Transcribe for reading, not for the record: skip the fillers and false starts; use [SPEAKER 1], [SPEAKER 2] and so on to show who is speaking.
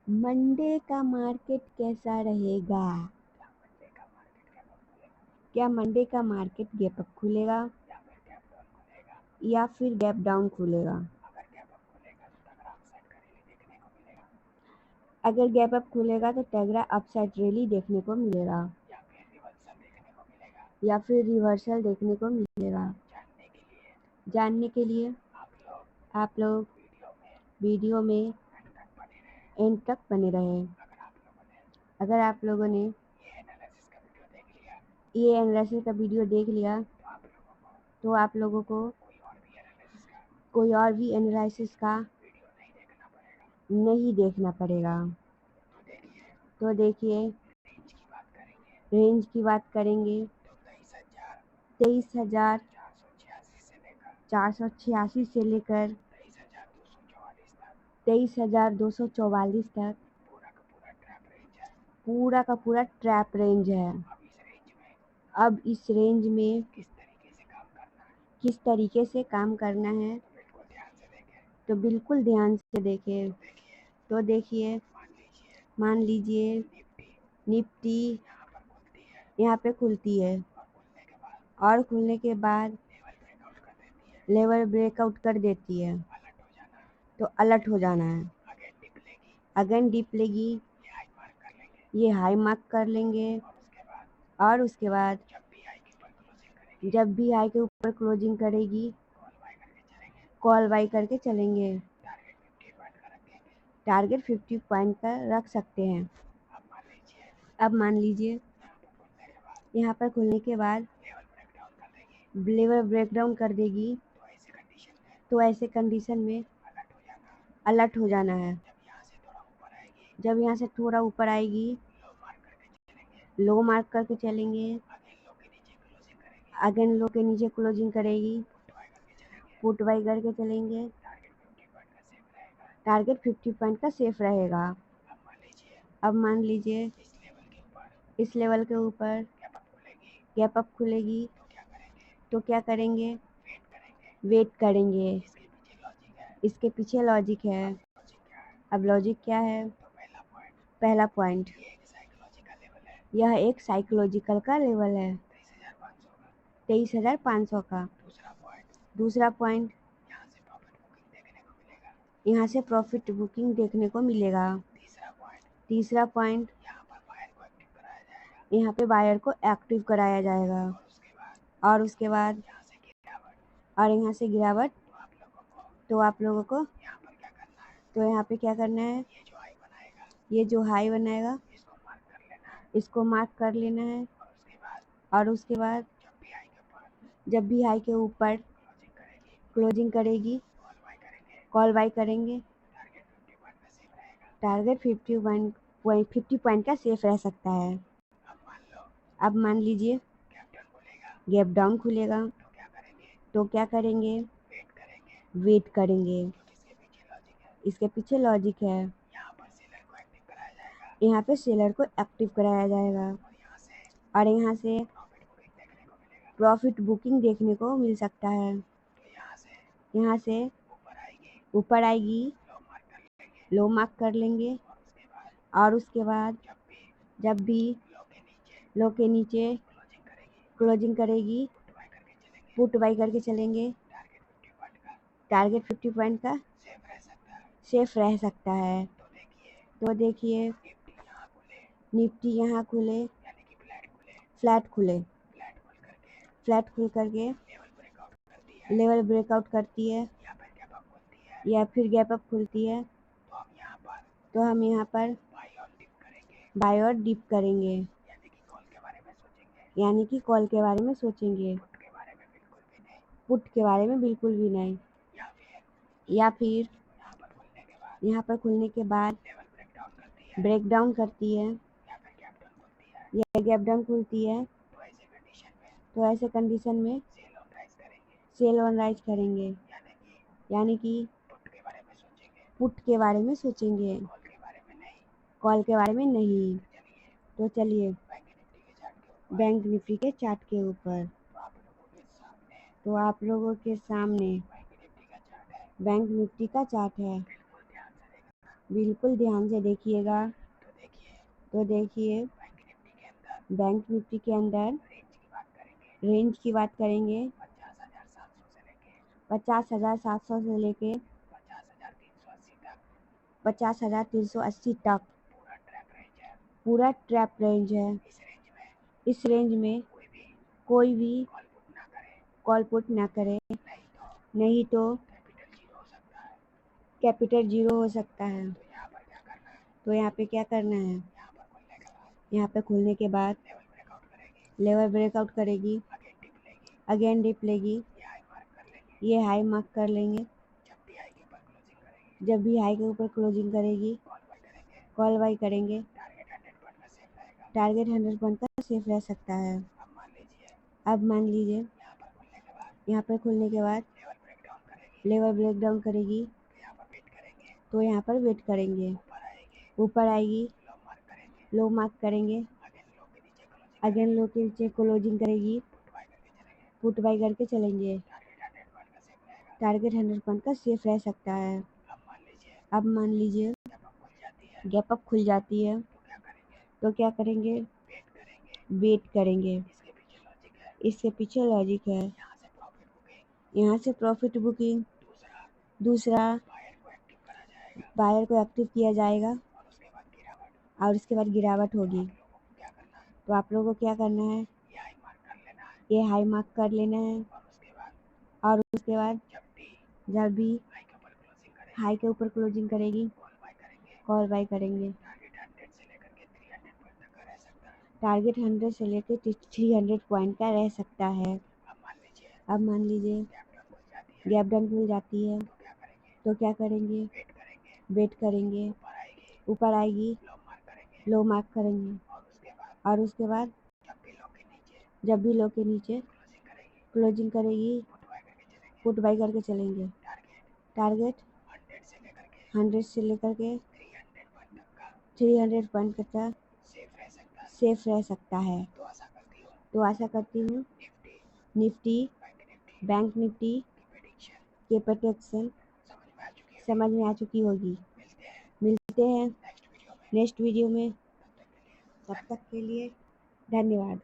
[SPEAKER 1] Monday का market कैसा रहेगा? क्या मंडे का मार्केट गैप अप खुलेगा या फिर गैप डाउन खुलेगा? अगर गैप अप खुलेगा तो तगड़ा अपसाइड रैली देखने को मिलेगा या फिर रिवर्सल देखने को मिलेगा। जानने के लिए आप लोग वीडियो में एंड तक बने रहें। अगर आप लोगों ने ये एनालिसिस का वीडियो देख लिया तो आप लोगों को कोई और भी एनालिसिस का नहीं देखना पड़ेगा। तो देखिए, रेंज की बात करेंगे 23,486 से लेकर 23,244 तक पूरा का पूरा ट्रैप रेंज है। अब इस रेंज में किस तरीके से काम करना है तो बिल्कुल ध्यान से देखें। तो देखिए, मान लीजिए निफ्टी यहाँ पे खुलती है और खुलने के बाद लेवल ब्रेकआउट कर देती है तो अलर्ट हो जाना है। अगेन डिप लेगी, ये हाई मार्क कर लेंगे और उसके बाद जब भी हाई के ऊपर क्लोजिंग करेगी कॉल बाई करके चलेंगे। टारगेट 50 पॉइंट का रख सकते हैं। अब मान लीजिए यहाँ पर खुलने के बाद लेवल ब्रेकडाउन कर देगी तो ऐसे कंडीशन में अलर्ट हो जाना है। जब यहाँ से थोड़ा ऊपर आएगी लो मार्क करके चलेंगे। अगेन लो के नीचे क्लोजिंग करेगी, पुट बाई करके चलेंगे। टारगेट 50 पॉइंट का सेफ रहेगा। अब मान लीजिए इस लेवल के ऊपर गैप अप खुलेगी तो क्या करेंगे? वेट करेंगे। इसके पीछे लॉजिक है। अब लॉजिक क्या है? पहला पॉइंट, यह एक साइकोलॉजिकल का लेवल है 23,500 का। दूसरा पॉइंट, यहाँ से प्रॉफिट बुकिंग देखने को मिलेगा। तीसरा पॉइंट, यहाँ पे बायर को एक्टिव कराया जाएगा और उसके बाद और यहाँ से गिरावट तो आप लोगों को तो यहाँ पे क्या करना है? ये जो हाई बनाएगा इसको मार्क कर लेना है और उसके बाद जब भी हाई के ऊपर क्लोजिंग करेगी कॉल बाई करेंगे। टारगेट 50 पॉइंट का सेफ रह सकता है। अब मान लीजिए गैप डाउन खुलेगा तो क्या करेंगे? वेट करेंगे। इसके पीछे लॉजिक है। यहाँ पे सेलर को एक्टिव कराया जाएगा और यहाँ से प्रॉफिट बुकिंग देखने को मिल सकता है। यहाँ से ऊपर आएगी, लो मार्क कर लेंगे और उसके बाद जब भी लो के नीचे क्लोजिंग करेगी पुट बाई करके चलेंगे। टारगेट 50 पॉइंट का सेफ रह सकता है। तो देखिए, निफ्टी यहाँ खुले, फ्लैट खुले, फ्लैट खुल करके लेवल ब्रेकआउट करती है या फिर गैप अप खुलती है तो हम यहाँ पर बाय और डिप करेंगे, यानी कि कॉल के बारे में सोचेंगे, पुट के बारे में बिल्कुल भी नहीं। या फिर यहाँ पर खुलने के बाद ब्रेक डाउन करती है या गैप डाउन खुलती है तो ऐसे कंडीशन में सेल ऑन राइज करेंगे, यानी कि पुट के बारे में सोचेंगे, कॉल के बारे में नहीं। तो चलिए बैंक निफ्टी के चार्ट के ऊपर, तो आप लोगों के सामने बैंक निफ्टी का चार्ट है। बिल्कुल ध्यान से देखिएगा। तो देखिए बैंक निफ्टी के अंदर रेंज की बात करेंगे 50,700 से लेके 50,380 तक पूरा ट्रैप रेंज है। इस रेंज में कोई भी कॉल पुट ना करे, नहीं तो कैपिटल जीरो हो सकता है। तो यहाँ पे क्या करना है, यहाँ पे खुलने के बाद लेवल ब्रेकआउट करेगी, अगेन डिप लेगी, ये हाई मार्क कर लेंगे। जब भी हाई के ऊपर क्लोजिंग करेगी कॉल बाई करेंगे। टारगेट 100 पॉइंट का सेफ रह सकता है। अब मान लीजिए यहाँ पर खुलने के बाद लेवल ब्रेक डाउन करेगी, तो यहाँ पर वेट करेंगे। ऊपर आएगी, लो मार्क करेंगे, अगेन लो के नीचे क्लोजिंग करेगी, पुट बाई करके चलेंगे। टारगेट 100 पॉइंट का सेफ रह सकता है। अब मान लीजिए गैप अप खुल जाती है, तो क्या करेंगे, वेट करेंगे। इसके पीछे लॉजिक है, यहाँ से प्रॉफिट बुकिंग, दूसरा बायर को एक्टिव किया जाएगा और उसके बाद गिरावट होगी। तो आप लोगों को क्या करना है, ये हाई मार्क कर लेना है और उसके बाद जब भी हाई के ऊपर क्लोजिंग करेगी कॉल बाय करेंगे। टारगेट 100 से लेकर 300 पॉइंट का रह सकता है। अब मान लीजिए गैप डाउन खुल जाती है, तो क्या करेंगे, वेट करेंगे। ऊपर आएगी, लो मार्क करेंगे और उसके बाद जब भी लो के नीचे क्लोजिंग करेगी पुट बाई करके चलेंगे। टारगेट 100 से लेकर के 300 पॉइंट तक सेफ रह सकता है। तो आशा करती हूँ निफ्टी, बैंक निफ्टी के प्रोटेक्शन समझ में आ चुकी होगी। मिलते हैं नेक्स्ट वीडियो में, तब तक के लिए धन्यवाद।